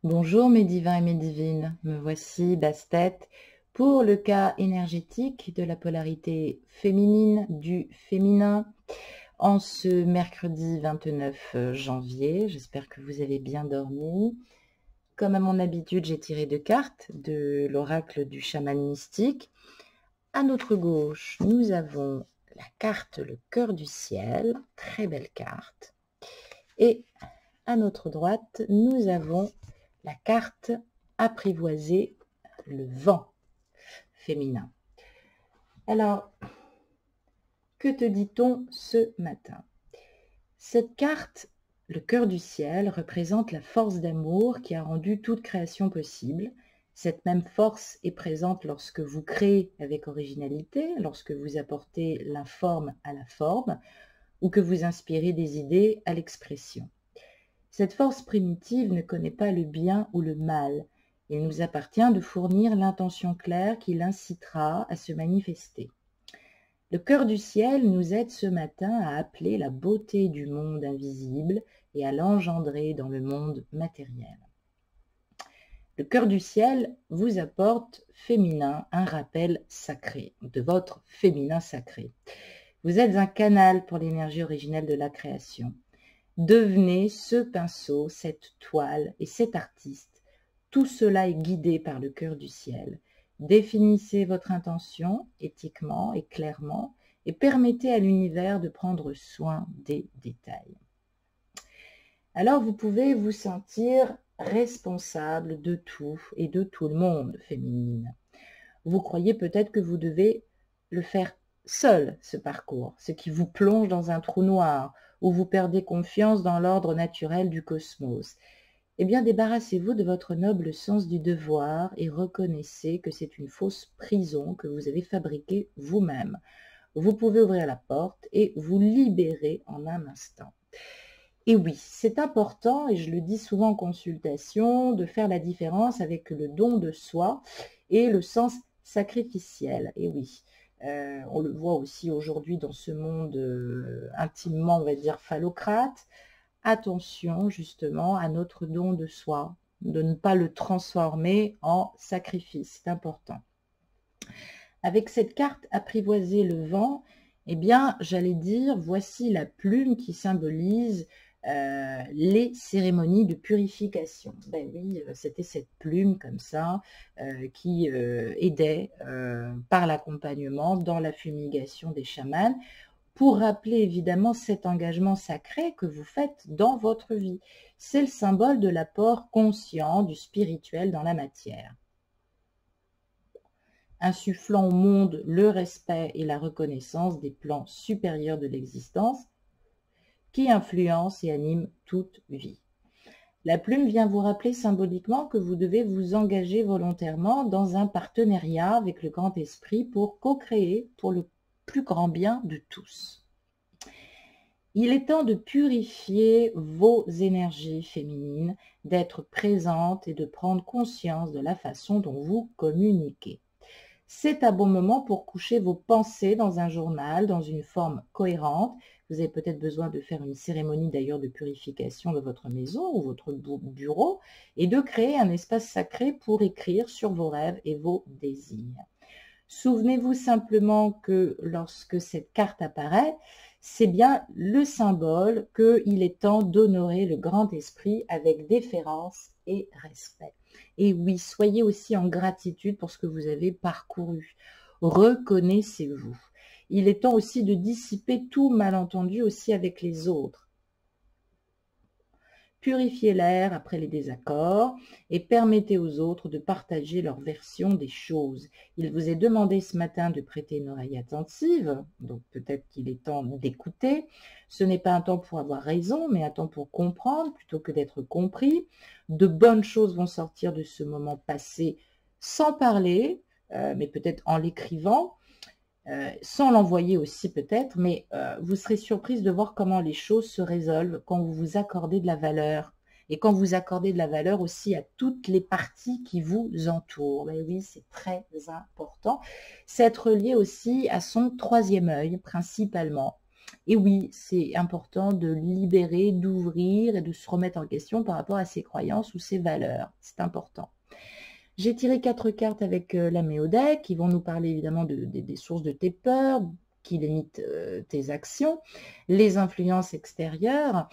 Bonjour mes divins et mes divines, me voici Bastet pour le cas énergétique de la polarité féminine du féminin en ce mercredi 29 janvier. J'espère que vous avez bien dormi. Comme à mon habitude, j'ai tiré deux cartes de l'oracle du chaman mystique. À notre gauche, nous avons la carte le cœur du ciel, très belle carte. Et à notre droite, nous avons la carte apprivoiser le vent féminin. Alors, que te dit-on ce matin? Cette carte, le cœur du ciel, représente la force d'amour qui a rendu toute création possible. Cette même force est présente lorsque vous créez avec originalité, lorsque vous apportez l'informe à la forme, ou que vous inspirez des idées à l'expression. Cette force primitive ne connaît pas le bien ou le mal. Il nous appartient de fournir l'intention claire qui l'incitera à se manifester. Le cœur du ciel nous aide ce matin à appeler la beauté du monde invisible et à l'engendrer dans le monde matériel. Le cœur du ciel vous apporte féminin un rappel sacré, de votre féminin sacré. Vous êtes un canal pour l'énergie originelle de la création. Devenez ce pinceau, cette toile et cet artiste. Tout cela est guidé par le cœur du ciel. Définissez votre intention éthiquement et clairement et permettez à l'univers de prendre soin des détails. Alors vous pouvez vous sentir responsable de tout et de tout le monde féminine. Vous croyez peut-être que vous devez le faire seul, ce parcours, ce qui vous plonge dans un trou noir, où vous perdez confiance dans l'ordre naturel du cosmos. Eh bien, débarrassez-vous de votre noble sens du devoir et reconnaissez que c'est une fausse prison que vous avez fabriquée vous-même. Vous pouvez ouvrir la porte et vous libérer en un instant. Et oui, c'est important, et je le dis souvent en consultation, de faire la différence avec le don de soi et le sens sacrificiel. Et oui, on le voit aussi aujourd'hui dans ce monde intimement, on va dire, phallocrate. Attention justement à notre don de soi, de ne pas le transformer en sacrifice, c'est important. Avec cette carte apprivoiser le vent, eh bien, j'allais dire, voici la plume qui symbolise les cérémonies de purification. Ben oui, c'était cette plume comme ça qui aidait par l'accompagnement dans la fumigation des chamans pour rappeler évidemment cet engagement sacré que vous faites dans votre vie. C'est le symbole de l'apport conscient du spirituel dans la matière. Insufflant au monde le respect et la reconnaissance des plans supérieurs de l'existence qui influencent et animent toute vie. La plume vient vous rappeler symboliquement que vous devez vous engager volontairement dans un partenariat avec le grand esprit pour co-créer pour le plus grand bien de tous. Il est temps de purifier vos énergies féminines, d'être présente et de prendre conscience de la façon dont vous communiquez. C'est un bon moment pour coucher vos pensées dans un journal, dans une forme cohérente. Vous avez peut-être besoin de faire une cérémonie d'ailleurs de purification de votre maison ou votre bureau et de créer un espace sacré pour écrire sur vos rêves et vos désirs. Souvenez-vous simplement que lorsque cette carte apparaît, c'est bien le symbole qu'il est temps d'honorer le grand esprit avec déférence et respect. Et oui, soyez aussi en gratitude pour ce que vous avez parcouru. Reconnaissez-vous. Il est temps aussi de dissiper tout malentendu aussi avec les autres. Purifiez l'air après les désaccords et permettez aux autres de partager leur version des choses. Il vous est demandé ce matin de prêter une oreille attentive, donc peut-être qu'il est temps d'écouter. Ce n'est pas un temps pour avoir raison, mais un temps pour comprendre plutôt que d'être compris. De bonnes choses vont sortir de ce moment passé sans parler, mais peut-être en l'écrivant. Sans l'envoyer aussi peut-être, mais vous serez surprise de voir comment les choses se résolvent quand vous vous accordez de la valeur et quand vous accordez de la valeur aussi à toutes les parties qui vous entourent. Mais oui, c'est très important. C'est être lié aussi à son troisième œil principalement Et oui, c'est important de libérer, d'ouvrir et de se remettre en question par rapport à ses croyances ou ses valeurs. C'est important. J'ai tiré 4 cartes avec la Méodec qui vont nous parler évidemment des sources de tes peurs, qui limitent tes actions, les influences extérieures,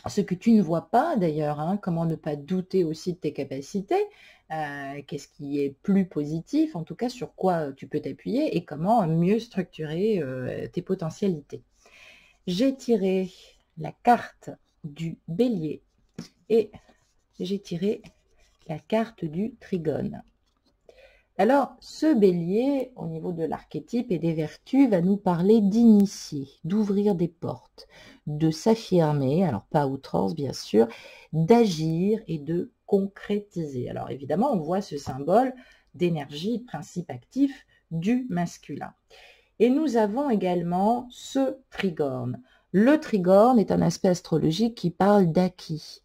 ce que tu ne vois pas d'ailleurs, hein, comment ne pas douter aussi de tes capacités, qu'est-ce qui est plus positif, en tout cas sur quoi tu peux t'appuyer et comment mieux structurer tes potentialités. J'ai tiré la carte du Bélier et j'ai tiré la carte du Trigone. Alors, ce Bélier, au niveau de l'archétype et des vertus, va nous parler d'initier, d'ouvrir des portes, de s'affirmer, alors pas à outrance bien sûr, d'agir et de concrétiser. Alors évidemment, on voit ce symbole d'énergie, de principe actif du masculin. Et nous avons également ce Trigone. Le Trigone est un aspect astrologique qui parle d'acquis,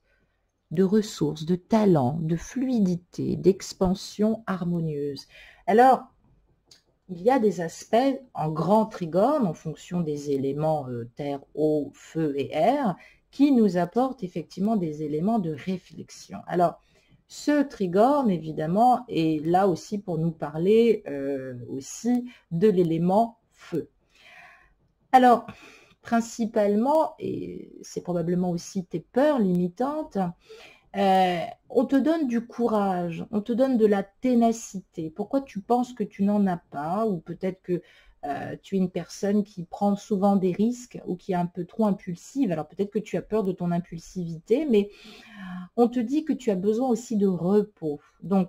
de ressources, de talent, de fluidité, d'expansion harmonieuse. Alors, il y a des aspects en grand Trigone, en fonction des éléments terre, eau, feu et air, qui nous apportent effectivement des éléments de réflexion. Alors, ce Trigone, évidemment, est là aussi pour nous parler aussi de l'élément feu. Alors, principalement, et c'est probablement aussi tes peurs limitantes, on te donne du courage, on te donne de la ténacité. Pourquoi tu penses que tu n'en as pas? Ou peut-être que tu es une personne qui prend souvent des risques ou qui est un peu trop impulsive. Alors peut-être que tu as peur de ton impulsivité, mais on te dit que tu as besoin aussi de repos. Donc,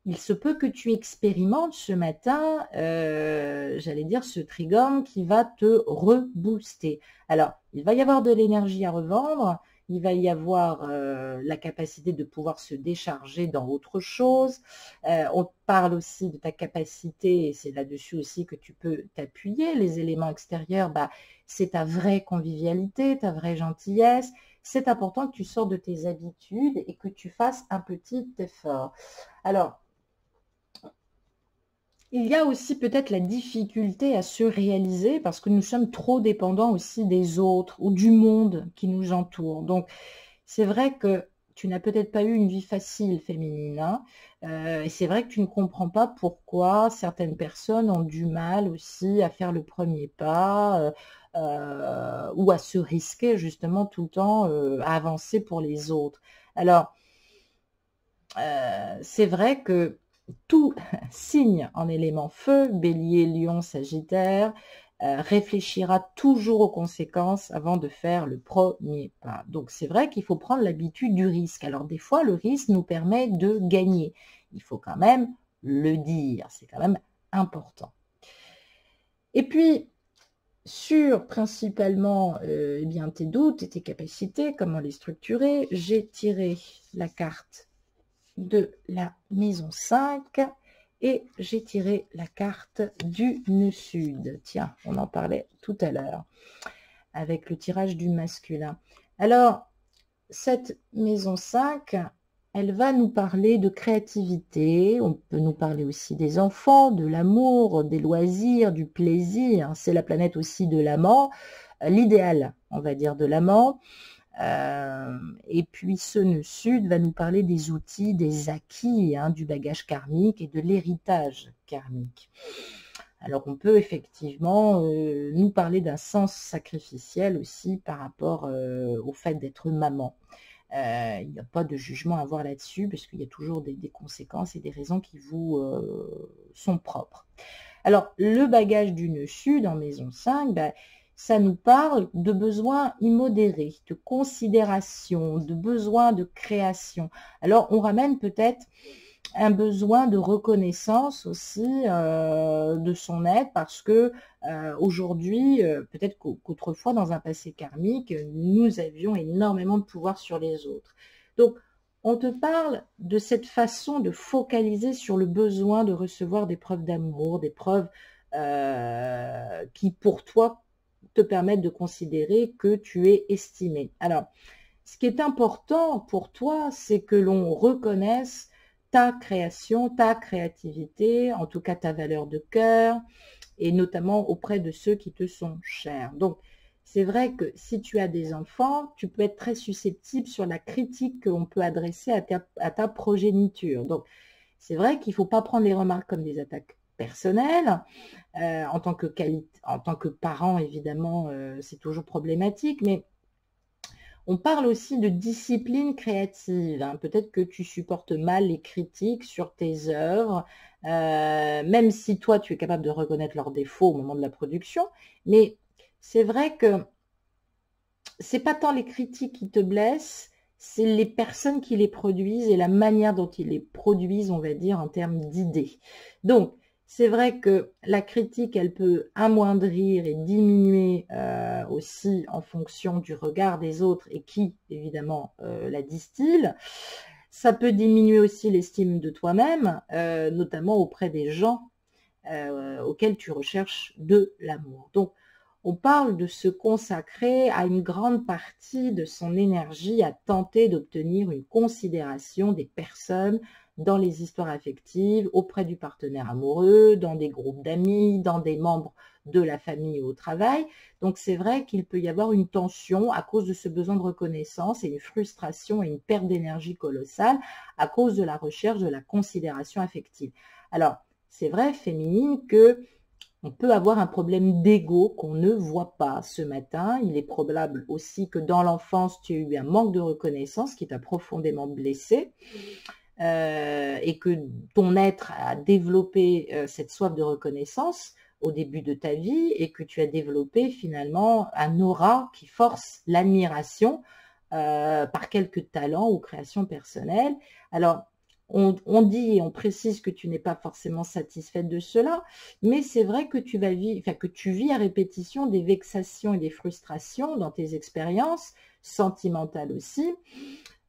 il se peut que tu expérimentes ce matin, j'allais dire, ce Trigone qui va te rebooster. Alors, il va y avoir de l'énergie à revendre, il va y avoir la capacité de pouvoir se décharger dans autre chose. On parle aussi de ta capacité, et c'est là-dessus aussi que tu peux t'appuyer. Les éléments extérieurs, bah, c'est ta vraie convivialité, ta vraie gentillesse. C'est important que tu sors de tes habitudes et que tu fasses un petit effort. Alors, il y a aussi peut-être la difficulté à se réaliser parce que nous sommes trop dépendants aussi des autres ou du monde qui nous entoure. Donc, c'est vrai que tu n'as peut-être pas eu une vie facile féminine, hein, et c'est vrai que tu ne comprends pas pourquoi certaines personnes ont du mal aussi à faire le premier pas ou à se risquer justement tout le temps à avancer pour les autres. Alors, c'est vrai que tout signe en élément feu, bélier, lion, sagittaire, réfléchira toujours aux conséquences avant de faire le premier pas. Donc c'est vrai qu'il faut prendre l'habitude du risque. Alors des fois, le risque nous permet de gagner. Il faut quand même le dire, c'est quand même important. Et puis, sur principalement eh bien, tes doutes et tes capacités, comment les structurer, j'ai tiré la carte de la maison 5 et j'ai tiré la carte du nœud sud. Tiens, on en parlait tout à l'heure avec le tirage du masculin. Alors, cette maison 5, elle va nous parler de créativité, on peut nous parler aussi des enfants, de l'amour, des loisirs, du plaisir. C'est la planète aussi de l'amant, l'idéal, on va dire, de l'amant. Et puis ce nœud sud va nous parler des outils, des acquis, hein, du bagage karmique et de l'héritage karmique. Alors on peut effectivement nous parler d'un sens sacrificiel aussi par rapport au fait d'être maman. Il n'y a pas de jugement à avoir là-dessus parce qu'il y a toujours des conséquences et des raisons qui vous sont propres. Alors le bagage du nœud sud en maison 5, ben, ça nous parle de besoins immodérés, de considération, de besoins de création. Alors, on ramène peut-être un besoin de reconnaissance aussi de son aide parce que aujourd'hui, peut-être qu'autrefois, dans un passé karmique, nous avions énormément de pouvoir sur les autres. Donc, on te parle de cette façon de focaliser sur le besoin de recevoir des preuves d'amour, des preuves qui, pour toi, te permettre de considérer que tu es estimé. Alors, ce qui est important pour toi, c'est que l'on reconnaisse ta création, ta créativité, en tout cas ta valeur de cœur, et notamment auprès de ceux qui te sont chers. Donc, c'est vrai que si tu as des enfants, tu peux être très susceptible sur la critique qu'on peut adresser à ta progéniture. Donc, c'est vrai qu'il ne faut pas prendre les remarques comme des attaques personnelles. En tant que parent, évidemment, c'est toujours problématique, mais on parle aussi de discipline créative, hein. Peut-être que tu supportes mal les critiques sur tes œuvres, même si toi, tu es capable de reconnaître leurs défauts au moment de la production. Mais c'est vrai que c'est pas tant les critiques qui te blessent, c'est les personnes qui les produisent et la manière dont ils les produisent, on va dire, en termes d'idées. Donc, c'est vrai que la critique, elle peut amoindrir et diminuer aussi en fonction du regard des autres et qui, évidemment, la distille. Ça peut diminuer aussi l'estime de toi-même, notamment auprès des gens auxquels tu recherches de l'amour. Donc, on parle de se consacrer à une grande partie de son énergie à tenter d'obtenir une considération des personnes dans les histoires affectives, auprès du partenaire amoureux, dans des groupes d'amis, dans des membres de la famille ou au travail. Donc c'est vrai qu'il peut y avoir une tension à cause de ce besoin de reconnaissance et une frustration et une perte d'énergie colossale à cause de la recherche de la considération affective. Alors, c'est vrai, féminine, que on peut avoir un problème d'ego qu'on ne voit pas ce matin. Il est probable aussi que dans l'enfance, tu as eu un manque de reconnaissance qui t'a profondément blessé et que ton être a développé cette soif de reconnaissance au début de ta vie et que tu as développé finalement un aura qui force l'admiration par quelques talents ou créations personnelles. Alors, on dit et on précise que tu n'es pas forcément satisfaite de cela, mais c'est vrai que tu vis à répétition des vexations et des frustrations dans tes expériences, sentimentales aussi,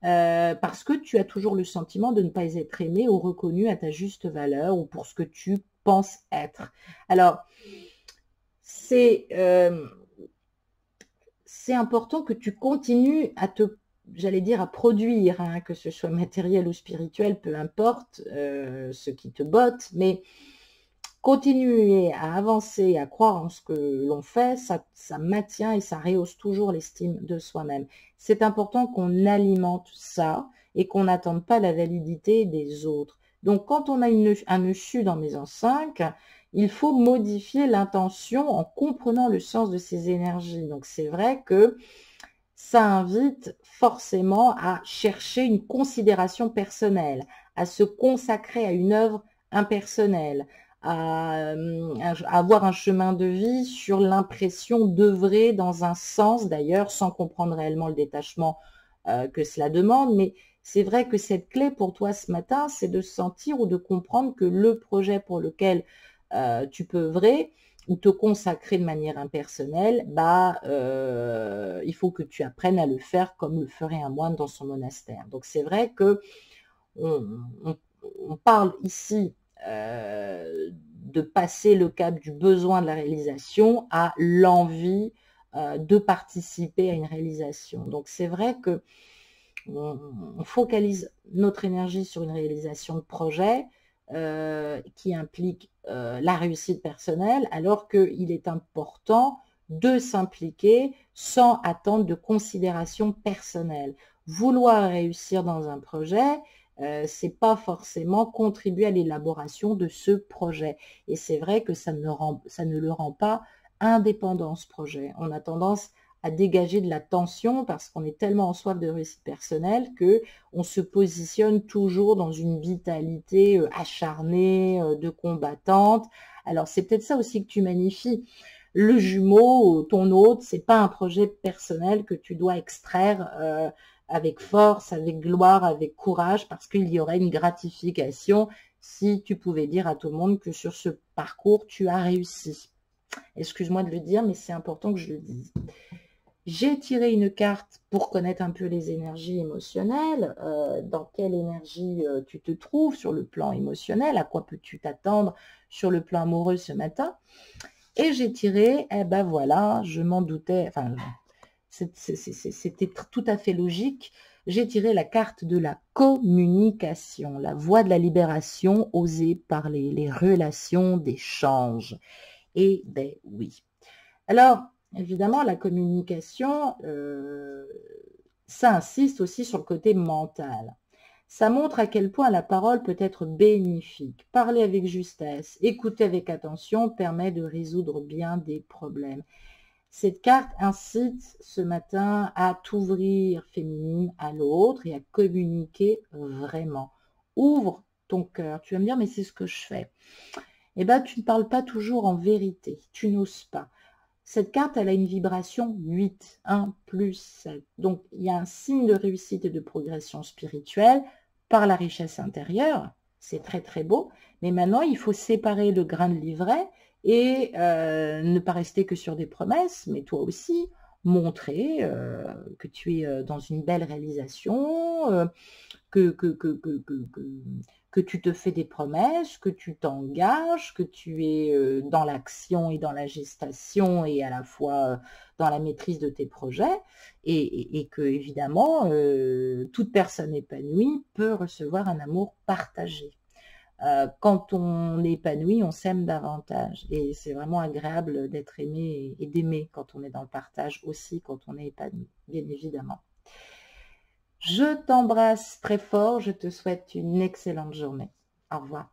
parce que tu as toujours le sentiment de ne pas être aimé ou reconnu à ta juste valeur ou pour ce que tu penses être. Alors, c'est important que tu continues à j'allais dire à produire, hein, que ce soit matériel ou spirituel, peu importe ce qui te botte, mais continuer à avancer, à croire en ce que l'on fait, ça maintient et ça rehausse toujours l'estime de soi-même. C'est important qu'on alimente ça et qu'on n'attende pas la validité des autres. Donc, quand on a un nœud chu dans Maison 5, il faut modifier l'intention en comprenant le sens de ces énergies. Donc, c'est vrai que ça invite forcément à chercher une considération personnelle, à se consacrer à une œuvre impersonnelle, à avoir un chemin de vie sur l'impression d'œuvrer dans un sens, d'ailleurs, sans comprendre réellement le détachement que cela demande. Mais c'est vrai que cette clé pour toi ce matin, c'est de sentir ou de comprendre que le projet pour lequel tu peux œuvrer, ou te consacrer de manière impersonnelle, il faut que tu apprennes à le faire comme le ferait un moine dans son monastère. Donc c'est vrai que on parle ici de passer le cap du besoin de la réalisation à l'envie de participer à une réalisation. Donc c'est vrai que on focalise notre énergie sur une réalisation de projet qui implique la réussite personnelle, alors qu'il est important de s'impliquer sans attendre de considération personnelle. Vouloir réussir dans un projet, c'est pas forcément contribuer à l'élaboration de ce projet. Et c'est vrai que ça ne le rend pas indépendant, ce projet. On a tendance à dégager de la tension parce qu'on est tellement en soif de réussite personnelle que on se positionne toujours dans une vitalité acharnée, de combattante. Alors c'est peut-être ça aussi que tu magnifies. Le jumeau, ton hôte, c'est pas un projet personnel que tu dois extraire avec force, avec gloire, avec courage, parce qu'il y aurait une gratification si tu pouvais dire à tout le monde que sur ce parcours, tu as réussi. Excuse-moi de le dire, mais c'est important que je le dise. J'ai tiré une carte pour connaître un peu les énergies émotionnelles, dans quelle énergie tu te trouves sur le plan émotionnel, à quoi peux-tu t'attendre sur le plan amoureux ce matin. Et j'ai tiré, eh ben voilà, je m'en doutais, enfin, c'était tout à fait logique, j'ai tiré la carte de la communication, la voie de la libération, oser parler, les relations d'échange. Et ben oui. Alors, Évidemment, la communication, ça insiste aussi sur le côté mental. Ça montre à quel point la parole peut être bénéfique. Parler avec justesse, écouter avec attention permet de résoudre bien des problèmes. Cette carte incite ce matin à t'ouvrir féminine à l'autre et à communiquer vraiment. Ouvre ton cœur. Tu vas me dire, mais c'est ce que je fais. Eh bien, tu ne parles pas toujours en vérité. Tu n'oses pas. Cette carte, elle a une vibration 8, 1 plus 7. Donc, il y a un signe de réussite et de progression spirituelle par la richesse intérieure. C'est très, très beau. Mais maintenant, il faut séparer le grain de livret et ne pas rester que sur des promesses, mais toi aussi, montrer que tu es dans une belle réalisation, que tu te fais des promesses, que tu t'engages, que tu es dans l'action et dans la gestation et à la fois dans la maîtrise de tes projets et que évidemment toute personne épanouie peut recevoir un amour partagé. Quand on est épanoui, on s'aime davantage et c'est vraiment agréable d'être aimé et d'aimer quand on est dans le partage aussi, quand on est épanoui, bien évidemment. Je t'embrasse très fort, je te souhaite une excellente journée. Au revoir.